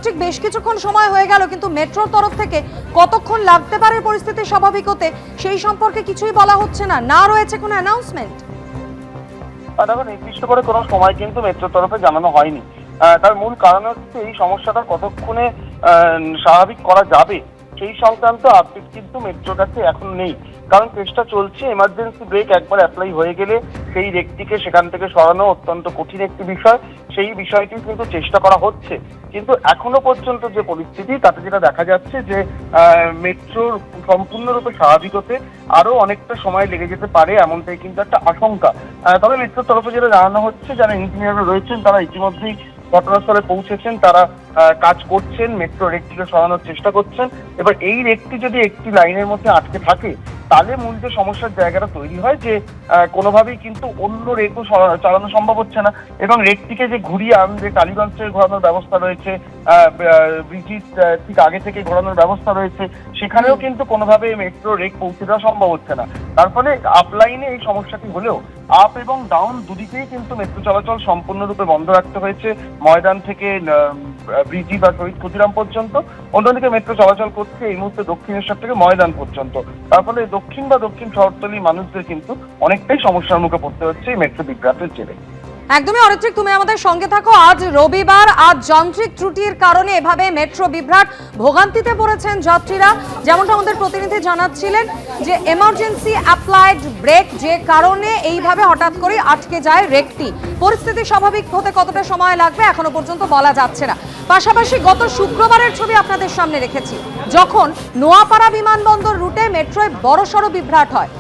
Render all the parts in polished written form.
ঠিক বেশ কিছুক্ষণ সময় হয়ে গেল, কিন্তু মেট্রোর তরফ থেকে কতক্ষণ লাগতে পারে পরিস্থিতি স্বাভাবিক হতে সেই সম্পর্কে কিছুই বলা হচ্ছে না, না রয়েছে কোনো অ্যানাউন্সমেন্ট। দেখো, নির্দিষ্ট করে কোনো সময় কিন্তু মেট্রোর তরফে জানানো হয়নি। তার মূল কারণ হচ্ছে এই সমস্যাটা কতক্ষণে স্বাভাবিক করা যাবে সেই সংক্রান্ত আপডেট কিন্তু মেট্রোর কাছে এখন নেই। কারণ চেষ্টা চলছে, এমার্জেন্সি ব্রেক একবার অ্যাপ্লাই হয়ে গেলে সেই ব্যক্তিকে সেখান থেকে সরানো অত্যন্ত কঠিন একটি বিষয়। সেই বিষয়টি কিন্তু চেষ্টা করা হচ্ছে, কিন্তু এখনো পর্যন্ত যে পরিস্থিতি তাতে যেটা দেখা যাচ্ছে যে মেট্রোর সম্পূর্ণরূপে স্বাভাবিক হতে আরো অনেকটা সময় লেগে যেতে পারে, এমনটাই কিন্তু একটা আশঙ্কা। তবে মেট্রোর তরফে যেটা জানানো হচ্ছে, যারা ইঞ্জিনিয়াররা রয়েছেন তারা ইতিমধ্যেই ঘটনাস্থলে পৌঁছেছেন, তারা কাজ করছেন, মেট্রো রেকটিকে সরানোর চেষ্টা করছেন। এবার এই রেকটি যদি একটি লাইনের মধ্যে আটকে থাকে তাহলে মূল যে সমস্যার জায়গাটা তৈরি হয় যে কোনোভাবেই কিন্তু অন্য রেকও চালানো সম্ভব হচ্ছে না, এবং রেকটিকে যে ঘুরিয়ে আনবে টালিগঞ্জ থেকে ঘোরানোর ব্যবস্থা রয়েছে, ব্রিজির ঠিক আগে থেকে ঘোরানোর ব্যবস্থা রয়েছে, সেখানেও কিন্তু কোনোভাবে মেট্রো রেক পৌঁছে দেওয়া সম্ভব হচ্ছে না। তার ফলে আপলাইনে এই সমস্যাটি হলেও আপ এবং ডাউন দুদিকেই কিন্তু মেট্রো চলাচল সম্পূর্ণরূপে বন্ধ রাখতে হয়েছে, ময়দান থেকে ব্রিজি বা শহীদ ক্ষুদিরাম পর্যন্ত। অন্যদিকে মেট্রো চলাচল করছে এই মুহূর্তে দক্ষিণেশ্বর থেকে ময়দান পর্যন্ত। তার ফলে দক্ষিণ শহরতলি মানুষদের কিন্তু অনেকটাই সমস্যার মুখে পড়তে হচ্ছে এই মেট্রো বিভ্রাটের জেরে। একদমই অরিত্রিক, তুমি আমাদের সঙ্গে থাকো। আজ রবিবার, আজ যান্ত্রিক ত্রুটির কারণে এভাবে মেট্রো বিভ্রাট, ভোগান্তিতে পড়েছেন যাত্রীরা। যেমনটা আমাদের প্রতিনিধি জানাচ্ছিলেন যে এমার্জেন্সি অ্যাপ্লাইড ব্রেক যে কারণে এইভাবে হঠাৎ করে আটকে যায় রেকটি। পরিস্থিতি স্বাভাবিক হতে কতটা সময় লাগবে এখনো পর্যন্ত বলা যাচ্ছে না। পাশাপাশি গত শুক্রবারের ছবি আপনাদের সামনে রেখেছি, যখন নোয়াপাড়া বিমানবন্দর রুটে মেট্রোয় বড়সড় বিভ্রাট হয়।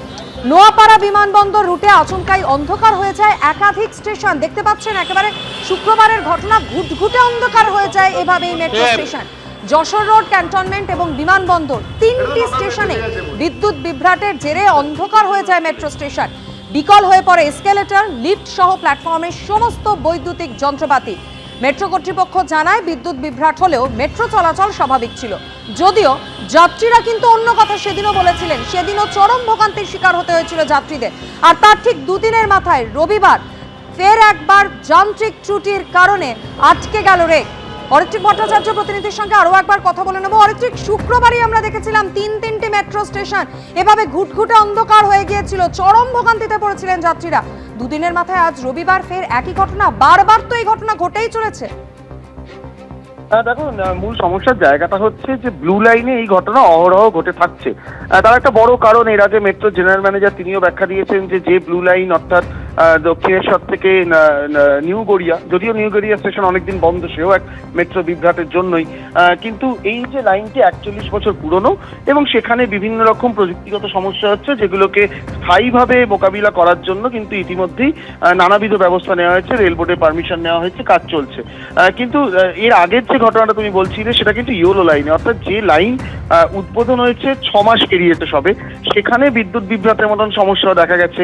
নোয়াপাড়া বিমানবন্দর রুটে আচমকাই অন্ধকার হয়ে যায় একাধিক স্টেশন। দেখতে পাচ্ছেন একেবারে শুক্রবারের ঘটনা, ঘুটঘুটে অন্ধকার হয়ে যায় এভাবেই metro station. Jessore road, cantonment এবং বিমানবন্দর তিনটি স্টেশনে বিদ্যুৎ বিভ্রাটের জেরে অন্ধকার হয়ে যায় মেট্রো স্টেশন। বিকল হয়ে পড়ে এসকেলেটর, লিফট সহ প্ল্যাটফর্মের সমস্ত বৈদ্যুতিক যন্ত্রপাতি। মেট্রো কর্তৃপক্ষ জানায় বিদ্যুৎ বিভ্রাট হলেও মেট্রো চলাচল স্বাভাবিক ছিল। যদিও যাত্রীরা কিন্তু অন্য কথা সেদিনও বলেছিলেন, সেদিনও চরম ভোগান্তির শিকার হতে হয়েছিল যাত্রীদের। আর তার ঠিক দুদিনের মাথায় রবিবার ফের একবার যান্ত্রিক ত্রুটির কারণে আটকে গেল রেক। অরিত্রিক ভট্টাচার্য প্রতিনিধির সঙ্গে আরো একবার কথা বলে নেব। অরিত্রিক, শুক্রবারই আমরা দেখেছিলাম তিনটি মেট্রো স্টেশন এভাবে ঘুটঘুটে অন্ধকার হয়ে গিয়েছিল, চরম ভোগান্তিতে পড়েছিলেন যাত্রীরা। দুদিনের মাথায় আজ রবিবার ফের একই ঘটনা, বারবার তো এই ঘটনা ঘটেই চলেছে। দেখুন, মূল সমস্যার জায়গাটা হচ্ছে যে ব্লু লাইনে এই ঘটনা অহরহ ঘটে থাকছে। তার একটা বড় কারণ, এর আগে মেট্রো জেনারেল ম্যানেজার তিনিও ব্যাখ্যা দিয়েছেন যে ব্লু লাইন অর্থাৎ দক্ষিণেশ্বর থেকে নিউ গড়িয়া, যদিও নিউ গড়িয়া স্টেশন অনেকদিন বন্ধ, সেও এক মেট্রো বিভ্রাটের জন্যই, কিন্তু এই যে লাইনটি 41 বছর পুরনো এবং সেখানে বিভিন্ন রকম প্রযুক্তিগত সমস্যা হচ্ছে, যেগুলোকে স্থায়ীভাবে মোকাবিলা করার জন্য কিন্তু ইতিমধ্যেই নানাবিধ ব্যবস্থা নেওয়া হয়েছে, রেল বোর্ডের পারমিশন নেওয়া হয়েছে, কাজ চলছে। কিন্তু এর আগের যে ঘটনাটা তুমি বলছিলে সেটা কিন্তু ইয়োলো লাইনে, অর্থাৎ যে লাইন উদ্বোধন হয়েছে 6 মাস পেরিয়েছে সবে, সেখানে বিদ্যুৎ বিভ্রাটের মতন সমস্যা দেখা গেছে।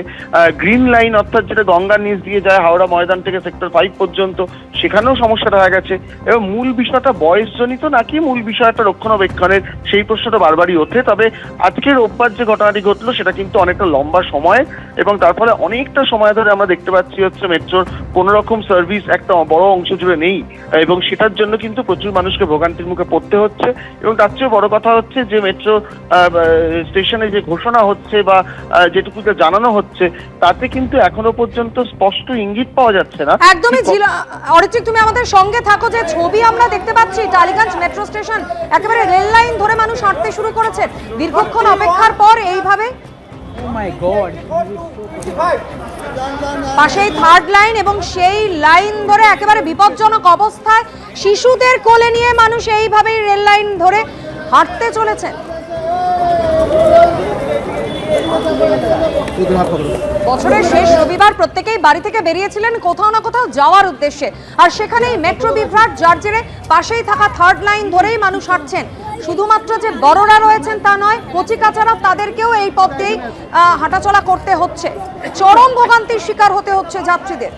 গ্রিন লাইন অর্থাৎ যেটা গঙ্গার নিচ দিয়ে যায় হাওড়া ময়দান থেকে সেক্টর 5 পর্যন্ত, সেখানেও সমস্যা দেখা গেছে। এবং মূল বিষয়টা বয়সজনিত নাকি মূল বিষয়টা রক্ষণাবেক্ষণের, সেই প্রশ্নটা বারবারই ওঠে। তবে আজকে রোববার যে ঘটনাটি ঘটলো সেটা কিন্তু অনেকটা লম্বা সময়, এবং তার ফলে অনেকটা সময় ধরে আমরা দেখতে পাচ্ছি হচ্ছে মেট্রোর কোনো রকম সার্ভিস একটা বড় অংশ জুড়ে নেই, এবং সেটার জন্য কিন্তু প্রচুর মানুষকে ভোগান্তির মুখে পড়তে হচ্ছে। এবং তার চেয়ে বড় কথা হচ্ছে যে মেট্রো স্টেশনে যে ঘোষণা হচ্ছে বা যেটুকু জানানো হচ্ছে তাতে কিন্তু এখনো পর্যন্ত স্পষ্ট ইঙ্গিত পাওয়া যাচ্ছে না। একদমই অরিত্রিক, তুমি আমাদের সঙ্গে থাকো। যে ছবি আমরা দেখতে পাচ্ছি, টালিগঞ্জ মেট্রো স্টেশন একেবারে রেল লাইন ধরে মানুষ হাঁটতে শুরু করেছে দীর্ঘক্ষণ অপেক্ষার পর এইভাবে। পাশেই থার্ড লাইন এবং সেই লাইন ধরে একেবারে বিপজ্জনক অবস্থায় শিশুদের কোলে নিয়ে মানুষ এইভাবেই রেল লাইন ধরে হাঁটতে চলেছেন। বছরের শেষ রবিবার প্রত্যেকেই বাড়ি থেকে বেরিয়েছিলেন কোথাও না কোথাও যাওয়ার উদ্দেশ্যে, আর সেখানেই মেট্রো বিভ্রাট, যার জেরে পাশেই থাকা থার্ড লাইন ধরেই মানুষ হাঁটছেন। শুধুমাত্র যে বড়রা রয়েছেন তা নয়, কচিকাচারা তাদেরকেও এই পথ দিয়েই হাঁটাচলা করতে হচ্ছে। চরম ভোগান্তির শিকার হতে হচ্ছে যাত্রীদের।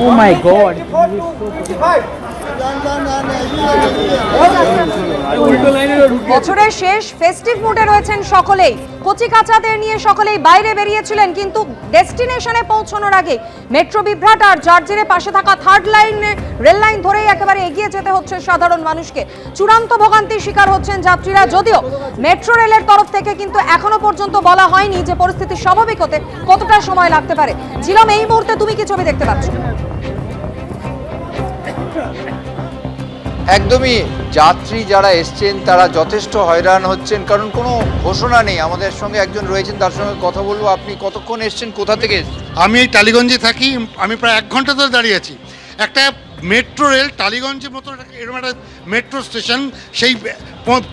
Oh my God. বছরের শেষ ফেস্টিভ মুডে রয়েছেন সকলেই। কচি কাচাদের নিয়ে সকলেই বাইরে বেরিয়েছিলেন, কিন্তু ডেস্টিনেশনে পৌঁছানোর আগে মেট্রো বিভ্রাট আর জার্জিরে পাশে থাকা থার্ড লাইনে রেল লাইন ধরেই একেবারে এগিয়ে যেতে হচ্ছে সাধারণ মানুষকে। চূড়ান্ত ভোগান্তির শিকার হচ্ছেন যাত্রীরা, যদিও মেট্রো রেলের তরফ থেকে কিন্তু এখনো পর্যন্ত বলা হয়নি যে পরিস্থিতি স্বাভাবিক হতে কতটা সময় লাগতে পারে। ঝিলম, এই মুহূর্তে তুমি কি ছবি দেখতে পাচ্ছ? একদমই, যাত্রী যারা এসছেন তারা যথেষ্ট হয়রান হচ্ছেন, কারণ কোনো ঘোষণা নেই। আমাদের সঙ্গে একজন রয়েছেন, তার সঙ্গে কথা বলবো। আপনি কতক্ষণ এসছেন, কোথা থেকে এসছেন? আমি এই টালিগঞ্জে থাকি, আমি প্রায় 1 ঘন্টা ধরে দাঁড়িয়ে আছি। একটা মেট্রো রেল টালিগঞ্জের মতো এরকম একটা মেট্রো স্টেশন, সেই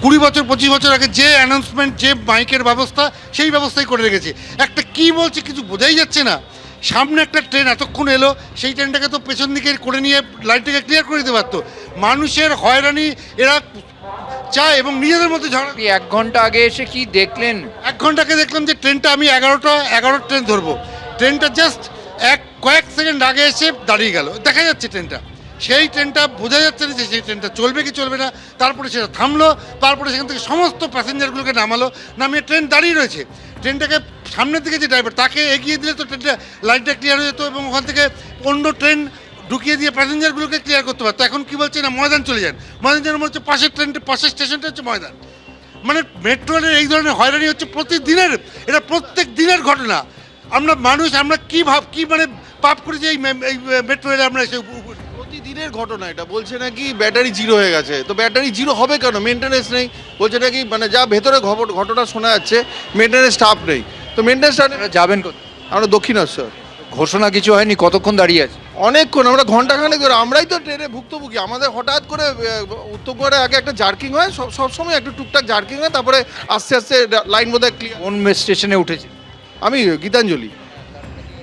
20 বছর 25 বছর আগে যে অ্যানাউন্সমেন্ট, যে মাইকের ব্যবস্থা, সেই ব্যবস্থাই করে রেখেছে। একটা কি বলছে কিছু বোঝাই যাচ্ছে না। সামনে একটা ট্রেন এতক্ষণ এলো, সেই ট্রেনটাকে তো পেছন দিকে করে নিয়ে লাইনটাকে ক্লিয়ার করে দিতে পারতো। মানুষের হয়রানি এরা চায় এবং নিজেদের মধ্যে ঝগড়া। আপনি 1 ঘন্টা আগে এসে কি দেখলেন? 1 ঘন্টাকে দেখলাম যে ট্রেনটা, আমি 11 ট্রেন ধরবো, ট্রেনটা জাস্ট কয়েক সেকেন্ড আগে এসে দাঁড়িয়ে গেল। দেখা যাচ্ছে ট্রেনটা, সেই ট্রেনটা বোঝা যাচ্ছে না যে সেই ট্রেনটা চলবে কি চলবে না। তারপরে সেটা থামলো, তারপরে সেখান থেকে সমস্ত প্যাসেঞ্জারগুলোকে নামালো, নামিয়ে ট্রেন দাঁড়িয়ে রয়েছে। ট্রেনটাকে সামনের দিকে যে ড্রাইভার, তাকে এগিয়ে দিলে তো ট্রেনটা লাইনটা ক্লিয়ার হয়ে যেত এবং ওখান থেকে অন্য ট্রেন ঢুকিয়ে দিয়ে প্যাসেঞ্জারগুলোকে ক্লিয়ার করতে পারতো। এখন কি বলছে না, ময়দান চলে যান। ময়দান যেন হচ্ছে পাশের ট্রেনটা, পাশের স্টেশনটা হচ্ছে ময়দান। মানে মেট্রো রেলের এই ধরনের হয়রানি হচ্ছে প্রতিদিনের, এটা প্রত্যেক দিনের ঘটনা। আমরা মানুষ, আমরা কি মানে পাপ করি যে এই মেট্রো রেলে আমরা এসে প্রতিদিনের ঘটনা। এটা বলছে নাকি ব্যাটারি জিরো হয়ে গেছে, তো ব্যাটারি জিরো হবে কেন? মেনটেনেন্স নেই। বলছে নাকি মানে যা ভেতরে ঘটনা শোনা যাচ্ছে, মেনটেনেন্স স্টাফ নেই। তো মেনটেনেন্স আপনারা যাবেন কোথায়? আমরা দক্ষিণেশ্বর। ঘোষণা কিছু হয়নি, কতক্ষণ দাঁড়িয়ে আছে? অনেকক্ষণ, আমরা ঘন্টাখানেক ধরে। আমরাই তো ট্রেনে ভুক্তভোগী। আমাদের হঠাৎ করে উত্তরগড়ে আগে একটা জার্কিং হয়, সবসময় একটু টুকটাক জার্কিং হয়, তারপরে আস্তে আস্তে লাইন বোধহয় ক্লিয়ার। কোন স্টেশনে উঠেছে? আমি গীতাঞ্জলি।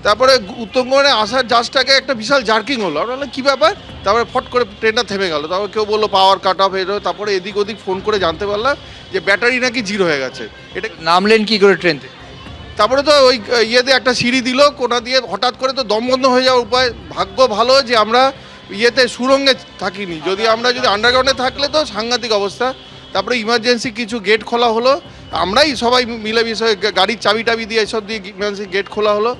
তারপরে উত্তরগড়ে আসার জাজটাকে একটা বিশাল জার্কিং হলো। আমরা বললাম কী ব্যাপার? তারপরে ফট করে ট্রেনটা থেমে গেল। তারপর কেউ বললো পাওয়ার কাট অফ হয়ে। তারপরে এদিক ওদিক ফোন করে জানতে পারলাম যে ব্যাটারি নাকি জিরো হয়ে গেছে। এটা নামলেন কি করে ট্রেন থেকে? তারপরে তো ওই ইয়েতে একটা সিঁড়ি দিল কোনা দিয়ে, হঠাৎ করে তো দম বন্ধ হয়ে যাওয়ার উপায়। ভাগ্য ভালো যে আমরা ইয়েতে সুরঙ্গে থাকিনি, যদি আন্ডারগ্রাউন্ডে থাকলে তো সাংঘাতিক অবস্থা। তারপরে ইমার্জেন্সি কিছু গেট খোলা হলো, আমরাই সবাই মিলে বিষয়ে গাড়ির চাবি টাবি দিয়ে এসব দিয়ে ইমার্জেন্সি গেট খোলা হলো।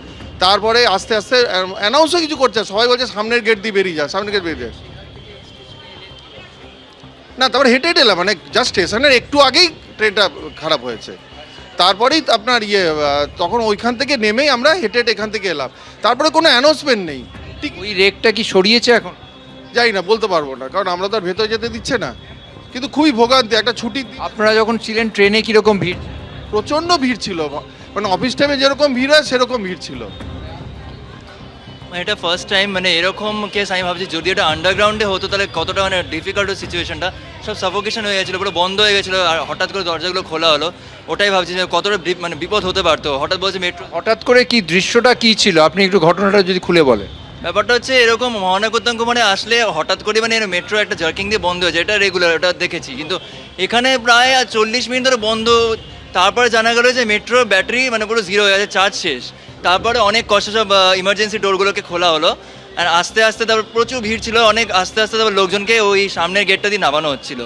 তারপরে আস্তে আস্তে অ্যানাউন্সও কিছু করছে, সবাই বলছে সামনের গেট দিয়ে বেরিয়ে যায়, সামনের গেট বেরিয়ে যায় না। তারপরে হেঁটে হেঁটে এলাম, মানে জাস্ট স্টেশনের একটু আগেই ট্রেনটা খারাপ হয়েছে। তারপরেই আপনার তখন ওইখান থেকে নেমেই আমরা হেঁটে হেঁটে এখান থেকে এলাম। তারপরে কোনো অ্যানাউন্সমেন্ট নেই। ঠিক ওই রেকটা কি সরিয়েছে এখন? যাই না, বলতে পারবো না, কারণ আমরা তো আর ভেতরে যেতে দিচ্ছে না। কিন্তু খুবই ভোগান্তি। একটা ছুটির দিন, আপনারা যখন ছিলেন ট্রেনে কিরকম ভিড়? প্রচণ্ড ভিড় ছিল, মানে অফিস টাইমে যেরকম ভিড় হয় সেরকম ভিড় ছিল। মানে এটা ফার্স্ট টাইম, মানে এরকম কেস আমি ভাবছি যদি এটা আন্ডারগ্রাউন্ডে হতো তাহলে কতটা মানে ডিফিকাল্ট সিচুয়েশনটা। সব সাফোকেশন হয়ে গেছিলো, পুরো বন্ধ হয়ে গেছিলো, আর হঠাৎ করে দরজাগুলো খোলা হলো। ওটাই ভাবছি যে কতটা মানে বিপদ হতে পারতো। হঠাৎ বলছে মেট্রো, হঠাৎ করে কি দৃশ্যটা কি ছিল, আপনি একটু ঘটনাটা যদি খুলে বলেন। ব্যাপারটা হচ্ছে এরকম মহানগরতঙ্গ মানে আসলে হঠাৎ করে মানে মেট্রো একটা জার্কিং দিয়ে বন্ধ হয়েছে, এটা রেগুলার, ওটা দেখেছি। কিন্তু এখানে প্রায় 40 মিনিট ধরে বন্ধ। তারপরে জানা গেলো যে মেট্রোর ব্যাটারি মানে পুরো জিরো হয়ে গেছে, চার্জ শেষ। তারপরে অনেক কষ্ট সব ইমার্জেন্সি ডোরগুলোকে খোলা হলো, আর আস্তে আস্তে তারপর প্রচুর ভিড় ছিল, অনেক আস্তে আস্তে তারপর লোকজনকে ওই সামনের গেটটা দিয়ে নামানো হচ্ছিল।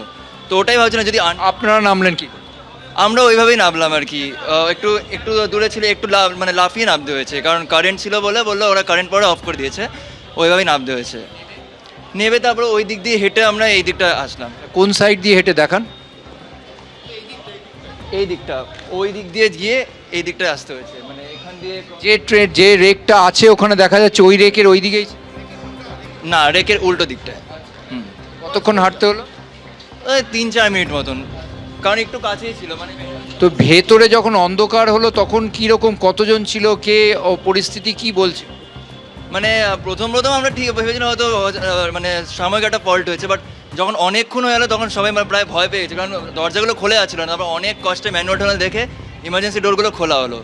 তো ওটাই ভাবছিলাম যদি আপনারা নামলেন কি? আমরা ওইভাবেই নামলাম আর কি। একটু একটু দূরে ছিল, একটু মানে লাফিয়ে নামতে হয়েছে, কারণ কারেন্ট ছিল বললো ওরা কারেন্ট পরে অফ করে দিয়েছে, ওইভাবেই নামতে হয়েছে। নেবে তারপরে ওই দিক দিয়ে হেঁটে আমরা এই দিকটা আসলাম। কোন সাইড দিয়ে হেঁটে দেখান? এই দিকটা, ওই দিক দিয়ে গিয়ে এই দিকটা আসতে হয়েছে, মানে এখান দিয়ে। যে ট্রেন, যে রেকটা আছে ওখানে দেখা যাচ্ছে, ওই রেকের ওই দিকেই? না, রেকের উল্টো দিকটায়। কতক্ষণ হাঁটতে হলো? ওই 3-4 মিনিট মতন, কারণ একটু কাছেই ছিল মানে। তো ভেতরে যখন অন্ধকার হলো তখন কি রকম, কতজন ছিল, কে পরিস্থিতি কি বলছে? মানে প্রথম আমরা ঠিক ভেবেছিলাম হয়তো মানে সাময়িক একটা ফল্ট হয়েছে, বাট যখন অনেকক্ষণ হয়ে গেলো তখন সবাই প্রায় ভয় পেয়েছে, কারণ দরজাগুলো খোলা ছিল না। তারপর অনেক কষ্টে ম্যানুয়াল ট্যানুয়াল দেখে ইমার্জেন্সি ডোরগুলো খোলা হলো।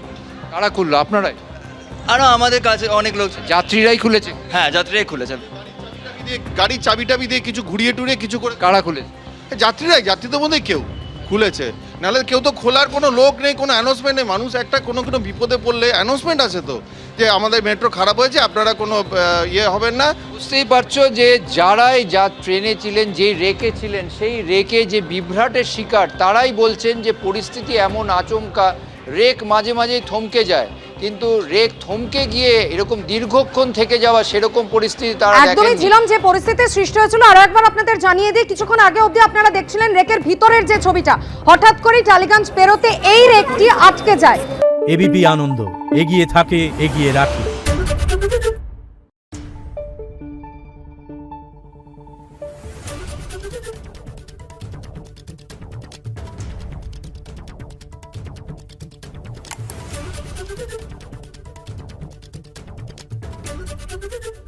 কারা খুললো? আপনারাই? আরও আমাদের কাছে অনেক লোক। যাত্রীরাই খুলেছে? হ্যাঁ, যাত্রীরাই খুলেছে। গাড়ির চাবি টাবি দিয়ে কিছু ঘুরিয়ে টুরিয়ে কিছু করে। কারা খুলেছে? যাত্রীর তো মধ্যে কেউ খুলেছে। নাহলে কেউ তো খোলার কোনো লোক নেই, কোনো অ্যানাউন্সমেন্ট নেই। মানুষ একটা কোনো বিপদে পড়লে অ্যানাউন্সমেন্ট আছে তো, যে আমাদের মেট্রো খারাপ হয়েছে, আপনারা কোনো ইয়ে হবেন না। বুঝতেই পারছো যে যারাই যা ট্রেনে ছিলেন, যেই রেকে ছিলেন, সেই রেকে যে বিভ্রাটের শিকার, তারাই বলছেন যে পরিস্থিতি এমন আচমকা, রেক মাঝে মাঝেই থমকে যায়, কিন্তু রেক থমকে গিয়ে এরকম দীর্ঘক্ষণ থেকে যাওয়া সেরকম পরিস্থিতি তারা একদমই দেখেননি। ঝিলাম যে পরিস্থিতির সৃষ্টি হয়েছিল। আরো একবার আপনাদের জানিয়ে দিই, কিছুক্ষণ আগে অবধি আপনারা দেখছিলেন রেকের ভিতরের যে ছবিটা, হঠাৎ করেই টালিগঞ্জ পেরোতে এই রেকটি আটকে যায়। এবিপি আনন্দ, এগিয়ে থাকে, এগিয়ে রাখে। Thank you.